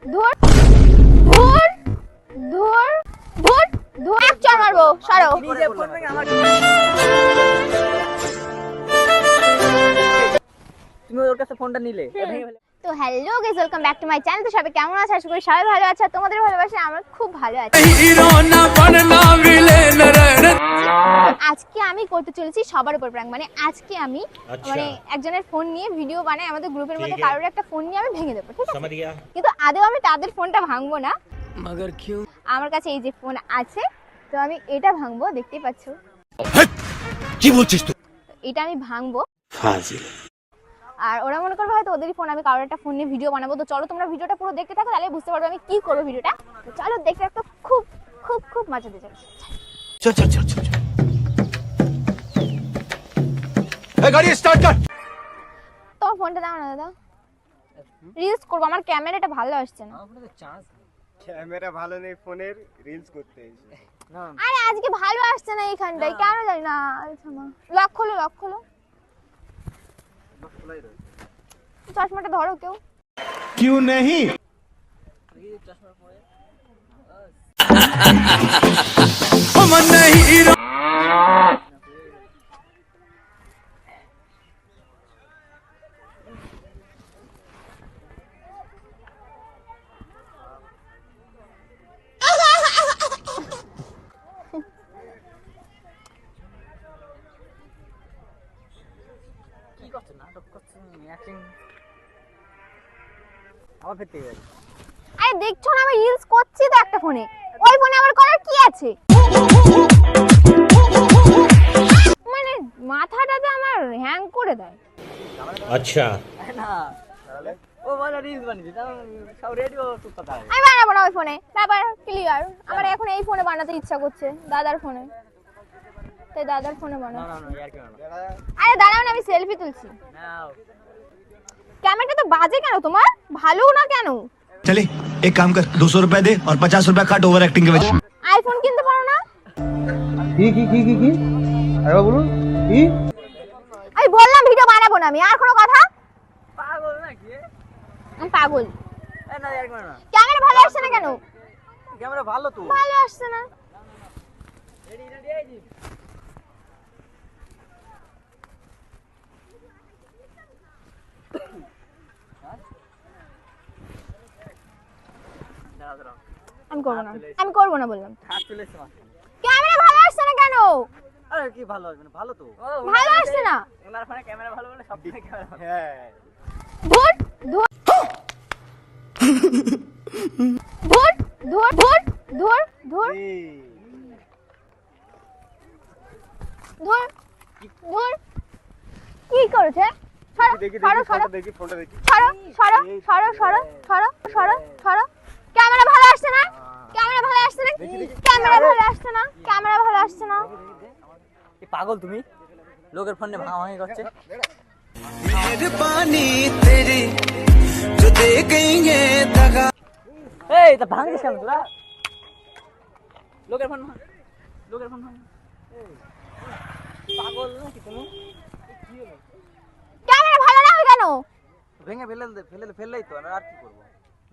ধুর ধুর ধুর ধুর ধুর এক চড় মারবো সরো। তুমি ওর কাছে ফোনটা নিলে। তো hello guys, welcome back to my channel. তো সবাই কেমন আছো? আশা করি সবাই ভালো আছে। তোমাদের ভালোবাসা আমরা খুব ভালো আছি। আজকে আমি করতে চলেছি সবার উপর প্র্যাঙ্ক। মানে আজকে আমি মানে একজনের ফোন নিয়ে ভিডিও বানাই, আমাদের গ্রুপের মধ্যে কারোর একটা ফোন নিয়ে আমি ভেঙে দেবো, ঠিক আছে? কিন্তু আদৌ আমি তাদের ফোনটা ভাঙবো না। মগর কিউ? আমার কাছে এই যে ফোন আছে, তো আমি এটা ভাঙবো, দেখতেই পাচ্ছ। কি বলছিস তুই? এটা আমি ভাঙবো। ফাজিল। আর ওরা মনে করবে হয়তো ওদেরই ফোন, আমি কারোর একটা ফোন নিয়ে ভিডিও বানাবো। তো চলো তোমরা ভিডিওটা পুরো দেখতে থাকো, তাহলে বুঝতে পারবে আমি কি করবো ভিডিওটা। তো চলো দেখতে থাকো, খুব খুব খুব মজা দিয়ে যাবে। চল চল চল চল। এই গাড়ি স্টার্ট কর। তোমার ফোনটা দাও না দাদা, রিলস করবো। আমার ক্যামেরাটা ভালো আসছে না। ক্যামেরা ভালো নেই ফোনের, রিলস করতে এসে। আরে আজকে ভালো আসছে না এইখানটায়, কেন জানি না। লক খোলো, লক খোলো। চশমাটা ধরো কেউ। क्यों नहीं? কি করছ? নাটক করছ, অ্যাক্টিং আবার ফেটে গেছে। আরে দেখছো না আমি রিলস করছি তো একটা ফোনে, ওই ফোনে আমার করার কি আছে? মানে মাথাটাতে আমার হ্যাং করে দেয়। আচ্ছা না তাহলে ও বলে রিলস বানিয়েছে, তাও সব রেডি ও তো কথা। আমি বানাবো না ওই ফোনে, ব্যাপার ক্লিয়ার। আমার এখন এই ফোনে বানাতে ইচ্ছা করছে, দাদার ফোনে। তাই দাদার ফোনে না বানাবো। না না ইয়ার কেন না। আরে দাঁড়াও না, আমি সেলফি তুলছি। নাও ক্যামেরাটা তো বাজে কেন তোমার? ভালো না কেন? चले एक काम कर 200 रुपए दे और 50 रुपए काट ओवर एक्टिंग के वजह। আইফোন কিনতে পারো না? কি আরে বলুন কি? আমি বললাম ভিডিও বানাবো না আমি, আর কোনো কথা? পাগল নাকি? আমি পাগল। এ না ইয়ার কেন না। ক্যামেরা ভালো আসছে না কেন? ক্যামেরা ভালো তো। ভালো আসছে না। Ready ready IG. আমি করবো না, আমি করবো না বললাম। হাত চলেছে মাছ। ক্যামেরা ভালো আসছে না কেন? আরে কি ভালো আসবে না? ভালো তো। ভালো আসছে না। ওনার ফোনে ক্যামেরা ভালো বলে সব থেকে ক্যামেরা ভালো। হ্যাঁ ধুর ধুর ধুর ধুর ধুর ধুর ধুর ধুর ধুর। কি করছে? সরো দেখি সরো সরো দেখি ফোনটা দেখি। সরো সরো সরো সরো সরো সরো সরো। ক্যামেরা ভালো আসছে না, ক্যামেরা ভালো আসছে না, ক্যামেরা ভালো আসছে না, ক্যামেরা ভালো আসছে না। এই পাগল তুমি, লোকের ফোনে ভাঙাভাঙি করছে। मेहरबानी तेरी जो दे गई ये दगा। এই তা ভাঙিস কেন তোরা? লোকের ফোন ভাঙ, লোকের ফোন ভাঙ। এই পাগল নাকি তুমি? কি হলো? ক্যামেরা ভালো না হয় কেন? ভেঙে ফেললেই তো, আর কি করব?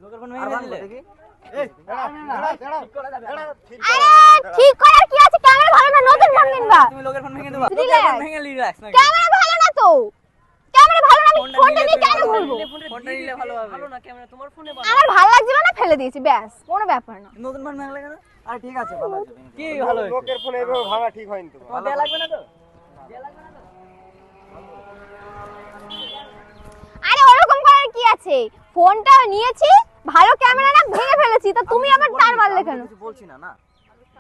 লোকের ফোন ভেঙে দিলে দেখি। এই দাঁড়া ঠিক করা যাবে না। আরে ঠিক করার কি আছে? ক্যামেরা ভালো না, নতুন ফোন কিনবা। তুমি লোকের ফোন ভেঙে দেবা। Relax. লোকের ফোন ভেঙে রিল্যাক্স নাকি? ক্যামেরা ভালো না তো, ক্যামেরা ভালো না, আমি ফোনটা নিয়ে কেন ঘুরবো? ফোনটা নিলে ভালো হবে। ভালো না ক্যামেরা তোমার ফোনে ভালো। আমার ভালো লাগছিল না, ফেলে দিয়েছি, ব্যাস, কোনো ব্যাপার না। নতুন ফোন ভাঙলে কেন? আরে ঠিক আছে ভালো আছে। কি ভালো হয়েছে? লোকের ফোনে এভাবে ভাঙা ঠিক হয়নি তো। তোমার দেয়া লাগবে না তো? দেয়া লাগবে না তো? আরে ওরকম করার কি আছে? ফোনটা নিয়েছি, ভালো ক্যামেরা না, ভেঙে ফেলেছি। তো তুমি আবার তার মারলে কেন? কিছু বলছি না না।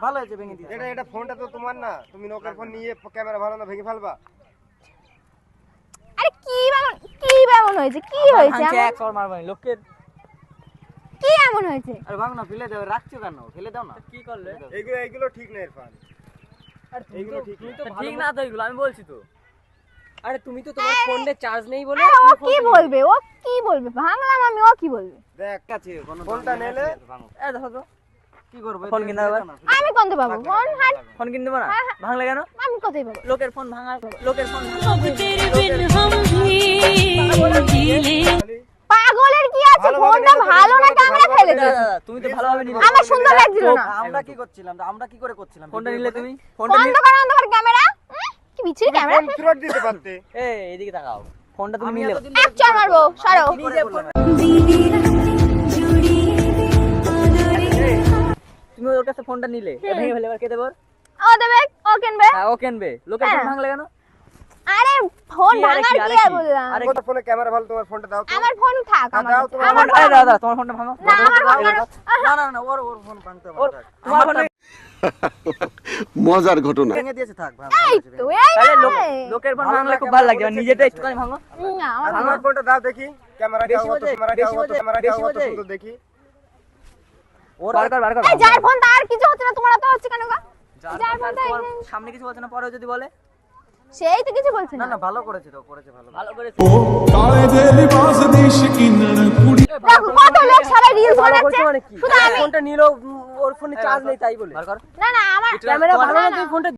ভালো হয়েছে ভেঙে দিয়েছি। এটা ফোনটা তো তোমার না, তুমি লোকের ফোন নিয়ে ক্যামেরা ভালো না ভেঙে ফেলবা। আরে কি এমন হয়েছে? কি হয়েছে ভাঙছে এমন? এক চড় মারবানি লোকের। কি এমন হয়েছে? আরে ভাঙ না, ফেলে দাও। রাখছো কেন? ফেলে দাও না। কি করলে? এইগুলো ঠিক না ইরফান। আরে এইগুলো ঠিক না। ঠিক না তো এগুলো, আমি বলছি তো। আরে তুমি তো তোমার ফোনে চার্জ নেই বলে আরে ও কি বলবে? ও কি বলবে? ভাঙলাম আমি, ও কি বলবে? দেখ আছে কোন ফোনটা নিলে এই দেখো তো কি করব? ফোন কিনতে হবে। আমি কোনতে পাবো ফোন? হাট, ফোন কিনতে পারো না? ভাঙলে কেন? আমি কোথায় পাবো? লোকের ফোন ভাঙা, লোকের ফোন পাগলের কি হচ্ছে ফোনটা ভালো না ক্যামেরা ফেলেছে? তুমি তো ভালোভাবে নিলে। আমার সুন্দর লাগছিল না। আমরা কি করছিলাম? আমরা কি করে করছিলাম? ফোনটা নিলে তুমি? বন্ধ করো ক্যামেরা। কি বিচ্ছিরি ক্যামেরা। ফোন ফেরত দিতে পারতে। এই এদিকে তাকাও। ফোনটা তুমি নিলে। এক চড় মারবো, সরো। তুমি ওর কাছে ফোনটা নিলে। ভেঙে ফেলে এবার কে দেবো? ও দেবে, ও কিনবে। হ্যাঁ ও কিনবে। লোকের ফোন ভাঙলে কেন? আরে ফোন কি আরে ভাঙার কি, কি আরে আর কি? বললাম। আরে তোমার ফোনে ক্যামেরা ভালো, তোমার ফোনটা দাও তো। আমার ফোন থাক আমার দাও কাছে। তোমার আমার এই দাদা তোমার ফোনটা ভাঙো। না আমার ফোন কেন? না না না ওর ফোন ভাঙতে হবে। তোমার ফোন মজার ঘটনা। ভেঙে দিয়েছে থাক ভাঙ। এই তো এই তাহলে ভাই। লোকের ফোন ভাঙলে খুব ভালো লাগে। নিজেটা একটুখানি ভাঙো। না আমার আমার ফোনটা দাও দেখি। ক্যামেরা বেশি কেমন, বাজে, ক্যামেরা বেশি কেমন, বাজে, ক্যামেরা বেশি কেমন বাজে। সুন্দর দেখি। ওর বার কর। এই যার ফোন তার কিছু হচ্ছে না, তোমার তো হচ্ছে কেন গো? যার ফোন তাই তোমার সামনে কিছু বলছে না, পরে যদি বলে? সেই তো কিছু বলছে না। না ভালো করেছে তো, করেছে ভালো। ভালো করেছে। দেখো কত লোক সবাই রিলস ভালো বানাচ্ছে। করছে মানে কি? শুধু আমি ফোনটা নিল ওর ফোনে চার্জ নেই তাই বলে। বার কর। না না আমার ক্যামেরা ভালো না না, তুই ফোনটা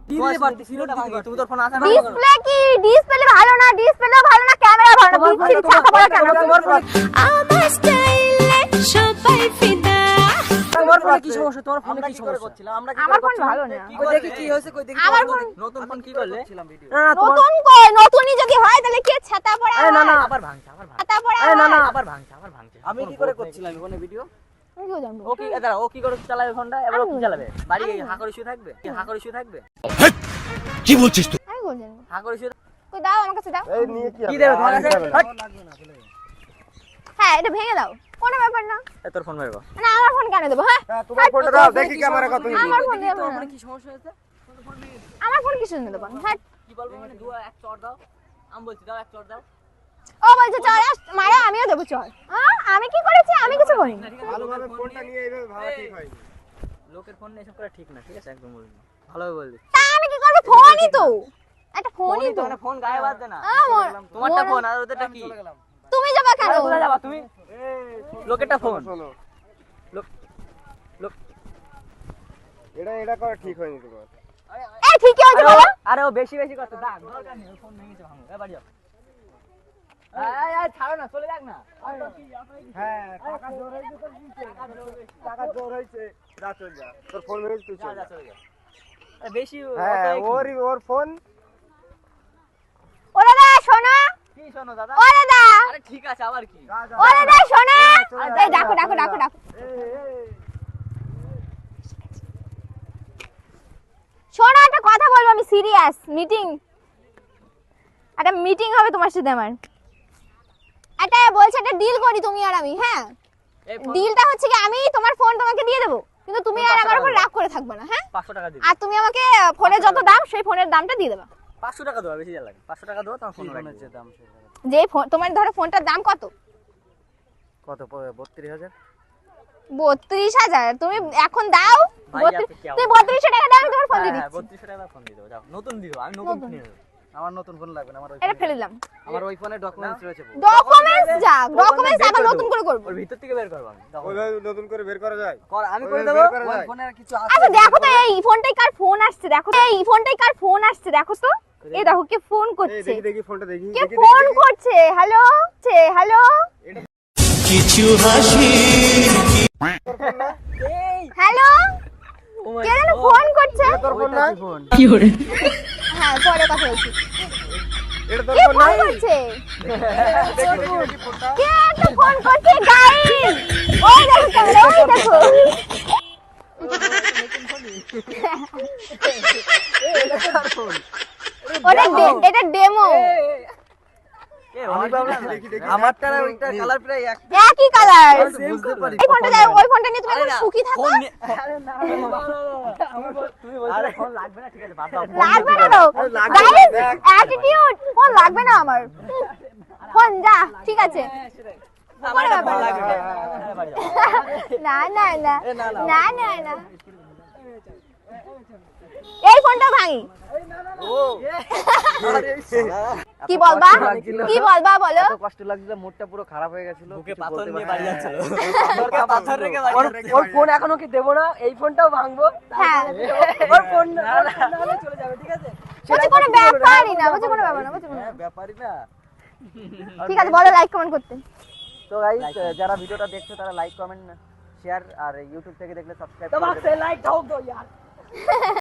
দিতে পারতিস, সিলোটা ভাঙি। তুমি তোর ফোন আসে না। ডিসপ্লে কি ডিসপ্লে ভালো না, ডিসপ্লে ভালো না, ক্যামেরা ভালো না, বিচ্ছিরি ছাতা পড়া কেন? আমার স্টাইলে সবাই ফিদা। তোমার ফোনে কি সমস্যা? তোমার ফোনে কি সমস্যা করছিলাম? আমরা কি আমার ফোন ভালো না। কই দেখি কি হয়েছে, কই দেখি। আমার ফোন নতুন ফোন কি করলে? না না তোমার নতুন কই, নতুনই যদি হয় তাহলে কি ছাতা পড়া? আরে না না আবার ভাঙছে। ছাতা পড়া। আরে না না আবার ভাঙছে। আমি কি করে করছিলাম ফোনে ভিডিও? আমি কি জানবো? ও কি দাঁড়া, ও কি করে চালাবে ফোনটা? এবার ও কি চালাবে? বাড়ি হাঁকড় ইস্যু থাকবে? হাঁকড় ইস্যু থাকবে? কি বলছিস তুই? আমি কি জানবো? হাঁকড় ইস্যু কই দাও আমার কাছে দাও। এই নিয়ে কি কি হবে? দেবে তোমার কাছে? হ্যাঁ এটা ভেঙে দাও, কোনো ব্যাপার না। এই তোর ফোন বের কর। না আমার ফোন কেন দেবো? হ্যাঁ হ্যাঁ, তোমার ফোনটা দাও দেখি ক্যামেরা কত। আমার ফোন দেবো তোর না। ফোনে কি সমস্যা হয়েছে? আমার ফোন কিছু দেবো না। হ্যাঁ কি বলবো মানে এক চড় দাও। আমি বলছি দাও এক চড় দাও। ও বলছে চল মারা, আমিও দেবো চল। আমি কি করেছি? আমি কিছু করিনি। ভালোভাবে ফোনটা নিয়ে এইভাবে ভাঙা ঠিক হয়নি। লোকের ফোন নিয়ে এসব করা ঠিক না, ঠিক আছে? একদম বলবি না। ভালোভাবে বলবি। তা আমি কি করবো? ফোনই তো একটা ফোনই তো। মানে ফোন গায়ে বাদ দে না। আমার- তোমারটা ফোন আর ওদেরটা কি? তুমি যাবা কেন? কোথায় যাবা তুমি? লোকেরটা ফোন। শোনো, লোক লোক এটা করা ঠিক হয়নি তোমার। এই ঠিকই হয়েছে বলো। আরে ও বেশি বেশি করতে দাগ দরকার নেই। ফোন ভেঙেছে ভাঙো। এ বাড়ি যাও। এই ছাড়ো না, চলে যাক না। হ্যাঁ, টাকা জোর হয়েছে তো দিতে। টাকা জোর হয়েছে। যা চল যা। তোর ফোন মেরে তুই চল যা চলে যা। আরে বেশি হ্যাঁ, ওর ফোন। ওরে দা শোনো, কি শোনো দাদা? ওরে দা, আরে ঠিক আছে আবার কি? ওরে দা শোনো। এই ডাকো ডাকো ডাকো ডাকো। শোনো একটা কথা বলবো, আমি সিরিয়াস। একটা মিটিং হবে তোমার সাথে আমার। একটা বলছে একটা ডিল করি তুমি আর আমি। হ্যাঁ এই ফোন ডিলটা হচ্ছে কি, আমি তোমার ফোন তোমাকে দিয়ে দেবো, কিন্তু তুমি আর আমার উপর রাগ করে থাকবে না। হ্যাঁ 500 টাকা দিবি। আর তুমি আমাকে ফোনের যত দাম সেই ফোনের দামটা দিয়ে দেবা। 500 টাকা দাও, বেশি যা লাগে। 500 টাকা দাও তোমার ফোনের দাম যে তোমার ধরো ফোনটার দাম কত? কত? 32,000। 32,000 তুমি এখন দাও। ভাই, আপনি কি তুমি 3200 টাকা দাও, আমি তোমার ফোন দিয়ে হ্যাঁ, দিচ্ছি। 3200 টাকা ফোন দিয়ে দাও। যাও নতুন দিও, আমি নতুন নতুন। কিনে দেব। আমার নতুন ফোন লাগবে না, আমার ওই এটা ফেলে দিলাম। আমার ওই ফোনে ডকুমেন্টস রয়েছে। ডকুমেন্টস ডকুমেন্টস আবার নতুন করে করব। ওর ভিতর থেকে বের করব আমি। ওইভাবে নতুন করে বের করা যায়? কর, আমি করে ওইভাবে দেব। বের করা ওই যায়? ফোনে আর কিছু আছে? আচ্ছা দেখো তো এই ফোনটাই কার ফোন আসছে, দেখো তো এই ফোনটাই কার ফোন আসছে, দেখো তো। এই দেখো কে ফোন এই করছে, দেখি দেখি ফোনটা দেখি। কে দেখি, ফোন দেখি। করছে। হ্যালো হ্যালো কিছু হাসি হ্যালো, ও মাই কে যেন ফোন করছে। তোর ফোন না? ফোন। হ্যাঁ পরে কথা বলছি। এটা তোর কে ফোন ফোন না? করছে? দেখি দেখি ফোনটা। কে একটা ফোন করছে গাইস? ওই দেখো ক্যামেরা, ওই দেখো। এটা ডেমো। এ আমি ভাবলাম দেখি, দেখি। আমারটা আর ওইটা কালার প্রায় এক। একই কালার। বুঝতে পারি। এই ফোনটা দাও, ওই ফোনটা নিয়ে তুমি আরে এখন না, সুখী থাকো। ফোন নিয়ে- আরে না, তুমি বলছো ফোন লাগবে না, ঠিক আছে বাদ দাও। লাগবে না তো গাইস, অ্যাটিটিউড। ফোন লাগবে না আমার। ফোন যা, ঠিক আছে। আমার একটা ফোন ব্যাপার। লাগবে। আরে বাড়ি যাও। না না না না না না, এই ফোনটা ভাঙি। কি বলবা? কি বলবা বলো? এত কষ্ট লাগছিল, মুডটা পুরো খারাপ হয়ে গেছিল। বুকে কিছু পাথর বলতে নিয়ে পারছি বাড়ি না। যাচ্ছিল। বুকে পাথর রেখে বাড়ি ওর- যাচ্ছিল। ওর ফোন এখনো কি দেবো না? এই ফোনটাও ভাঙবো। হ্যাঁ ওর ফোন চলে যাবে, ঠিক আছে? বলছি কোনো ব্যাপারই না, বলছি কোনো ব্যাপার না, বলছি কোনো হ্যাঁ, ব্যাপারই না। ঠিক আছে বলো লাইক কমেন্ট করতে। তো গাইস যারা ভিডিওটা দেখছো তারা লাইক কমেন্ট শেয়ার আর ইউটিউব থেকে দেখলে সাবস্ক্রাইব दबा से लाइक ठोक दो यार।